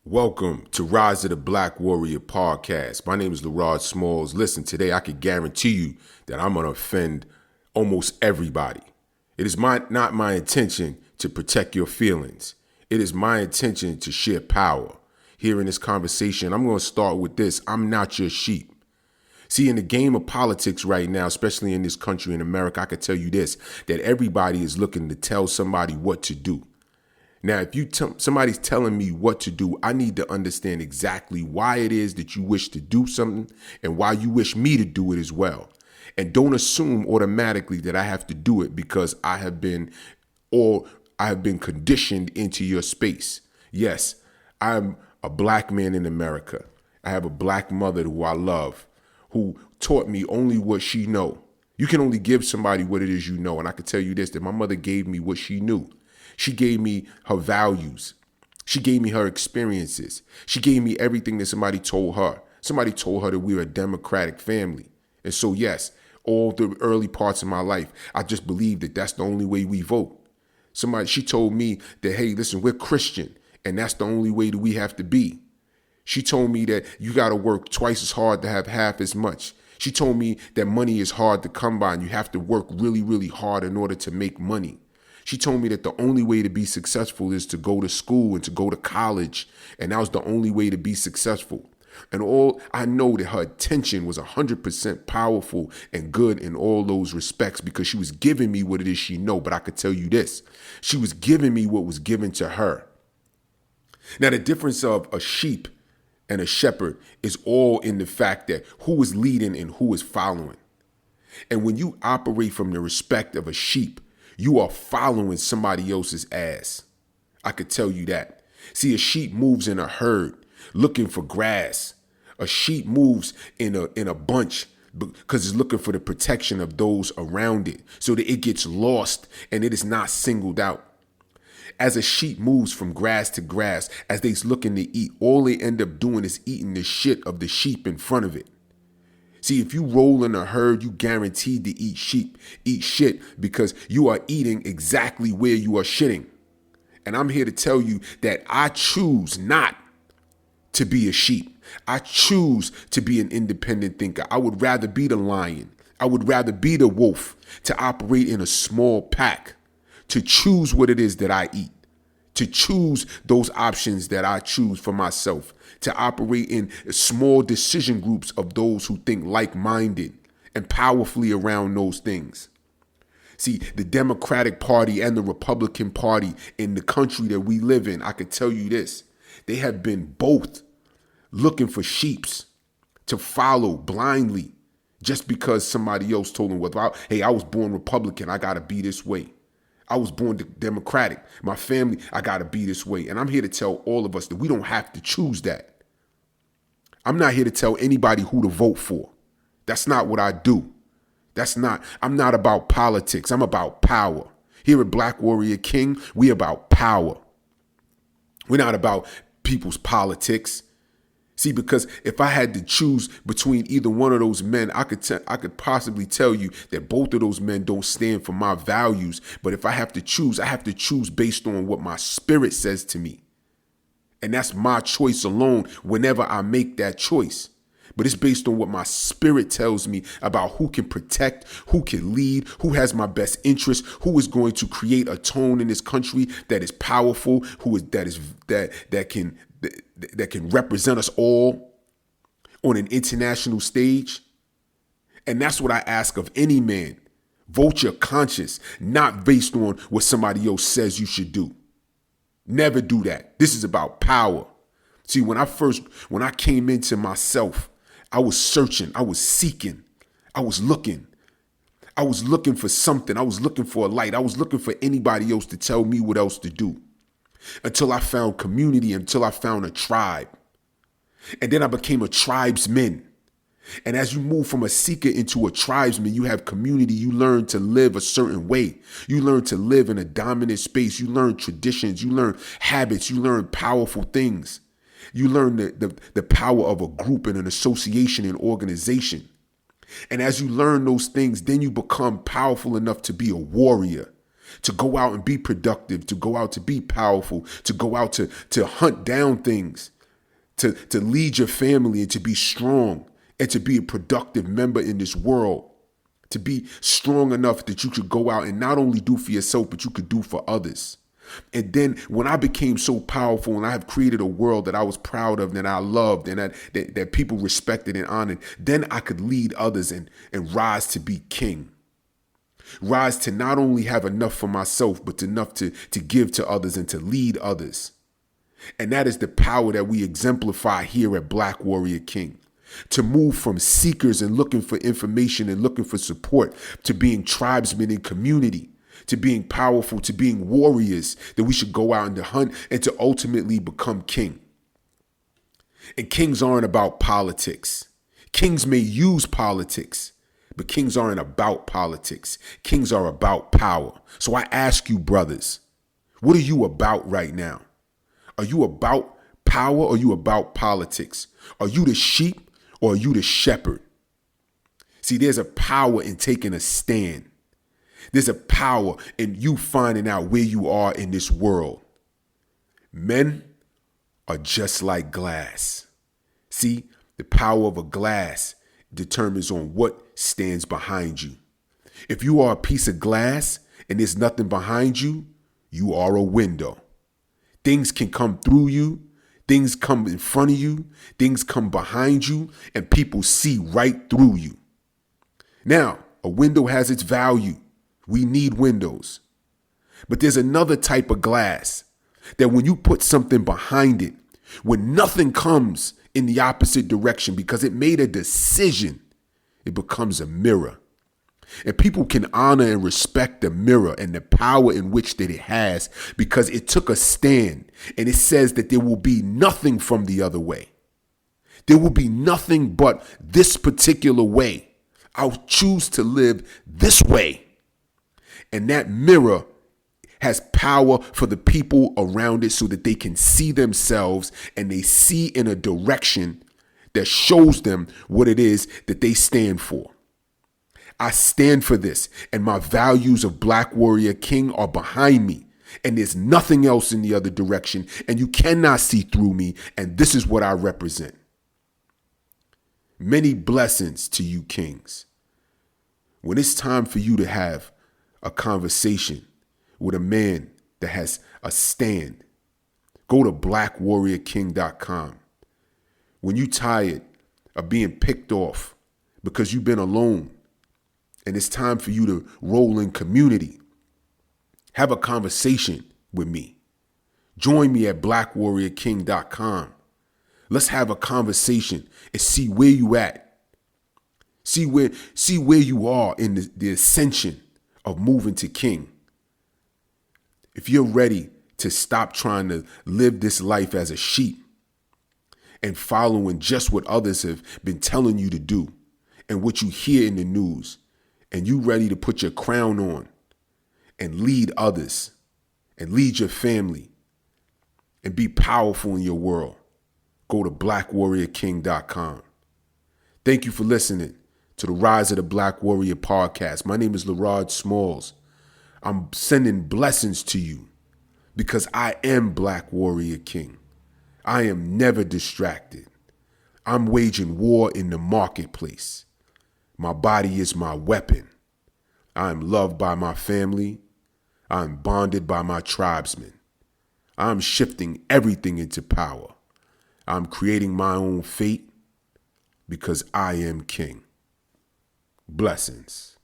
Welcome to Rise of the Black Warrior podcast. My name is LeRod Smalls. Listen, today I can guarantee you that I'm going to offend almost everybody. It is not my intention to protect your feelings. It is my intention to share power. Here in this conversation, I'm going to start with this. I'm not your sheep. See, in the game of politics right now, especially in this country, in America, I can tell you this, that everybody is looking to tell somebody what to do. Now, if somebody's telling me what to do, I need to understand exactly why it is that you wish to do something and why you wish me to do it as well. And don't assume automatically that I have to do it because I have been conditioned into your space. Yes, I'm a black man in America. I have a black mother who I love, who taught me only what she know. You can only give somebody what it is you know. And I can tell you this, that my mother gave me what she knew. She gave me her values. She gave me her experiences. She gave me everything that somebody told her. Somebody told her that we were a democratic family. And so, yes, all the early parts of my life, I just believed that that's the only way we vote. She told me that, hey, listen, we're Christian, and that's the only way that we have to be. She told me that you got to work twice as hard to have half as much. She told me that money is hard to come by, and you have to work really, really hard in order to make money. She told me that the only way to be successful is to go to school and to go to college. And that was the only way to be successful. And all I know that her attention was 100% powerful and good in all those respects because she was giving me what it is she know. But I could tell you this, she was giving me what was given to her. Now, the difference of a sheep and a shepherd is all in the fact that who is leading and who is following. And when you operate from the respect of a sheep, you are following somebody else's ass. I could tell you that. See, a sheep moves in a herd looking for grass. A sheep moves in a bunch because it's looking for the protection of those around it so that it gets lost and it is not singled out. As a sheep moves from grass to grass, as they're looking to eat, all they end up doing is eating the shit of the sheep in front of it. See, if you roll in a herd, you guaranteed to eat shit because you are eating exactly where you are shitting. And I'm here to tell you that I choose not to be a sheep. I choose to be an independent thinker. I would rather be the lion. I would rather be the wolf, to operate in a small pack, to choose what it is that I eat, to choose those options that I choose for myself, to operate in small decision groups of those who think like-minded and powerfully around those things. See, the Democratic Party and the Republican Party in the country that we live in, I could tell you this, they have been both looking for sheeps to follow blindly just because somebody else told them, well, hey, I was born Republican, I gotta be this way. I was born Democratic. My family, I got to be this way. And I'm here to tell all of us that we don't have to choose that. I'm not here to tell anybody who to vote for. That's not what I do. I'm not about politics. I'm about power. Here at Black Warrior King, we about power. We're not about people's politics. See, because if I had to choose between either one of those men, I could possibly tell you that both of those men don't stand for my values. But if I have to choose based on what my spirit says to me. And that's my choice alone whenever I make that choice. But it's based on what my spirit tells me about who can protect, who can lead, who has my best interest, who is going to create a tone in this country that is powerful, that can represent us all on an international stage. And that's what I ask of any man. Vote your conscience, not based on what somebody else says you should do. Never do that. This is about power. See, when I came into myself, I was searching, I was seeking, I was looking for something. I was looking for a light. I was looking for anybody else to tell me what else to do. Until I found community, until I found a tribe. And then I became a tribesman. And as you move from a seeker into a tribesman, you have community. You learn to live a certain way. You learn to live in a dominant space. You learn traditions. You learn habits. You learn powerful things. You learn the power of a group and an association and organization. And as you learn those things, then you become powerful enough to be a warrior. To go out and be productive, to go out to be powerful, to go out to hunt down things, to lead your family and to be strong and to be a productive member in this world, to be strong enough that you could go out and not only do for yourself, but you could do for others. And then when I became so powerful and I have created a world that I was proud of, that I loved, and that people respected and honored, then I could lead others and rise to be king. Rise to not only have enough for myself, but enough to give to others and to lead others. And that is the power that we exemplify here at Black Warrior King. To move from seekers and looking for information and looking for support to being tribesmen in community, to being powerful, to being warriors that we should go out and to hunt and to ultimately become king. And kings aren't about politics. Kings may use politics, but kings aren't about politics. Kings are about power. So I ask you, brothers, what are you about right now? Are you about power or are you about politics? Are you the sheep or are you the shepherd? See, there's a power in taking a stand. There's a power in you finding out where you are in this world. Men are just like glass. See, the power of a glass determines on what stands behind you. If you are a piece of glass and there's nothing behind you, you are a window. Things can come through you, things come in front of you, things come behind you, and people see right through you. Now, a window has its value. We need windows. But there's another type of glass that when you put something behind it, when nothing comes in the opposite direction because it made a decision, it becomes a mirror. And people can honor and respect the mirror and the power in which that it has because it took a stand and it says that there will be nothing from the other way. There will be nothing but this particular way. I'll choose to live this way. And that mirror has power for the people around it so that they can see themselves and they see in a direction that shows them what it is that they stand for. I stand for this, and my values of Black Warrior King are behind me, and there's nothing else in the other direction, and you cannot see through me, and this is what I represent. Many blessings to you, kings. When it's time for you to have a conversation with a man that has a stand, go to blackwarriorking.com. When you're tired of being picked off because you've been alone and it's time for you to roll in community, have a conversation with me. Join me at blackwarriorking.com. Let's have a conversation and see where you at. See where you are in the ascension of moving to king. If you're ready to stop trying to live this life as a sheep and following just what others have been telling you to do and what you hear in the news, and you ready to put your crown on and lead others and lead your family and be powerful in your world, go to blackwarriorking.com. Thank you for listening to the Rise of the Black Warrior podcast. My name is Lerard Smalls. I'm sending blessings to you because I am Black Warrior King. I am never distracted. I'm waging war in the marketplace. My body is my weapon. I am loved by my family. I am bonded by my tribesmen. I'm shifting everything into power. I'm creating my own fate because I am king. Blessings.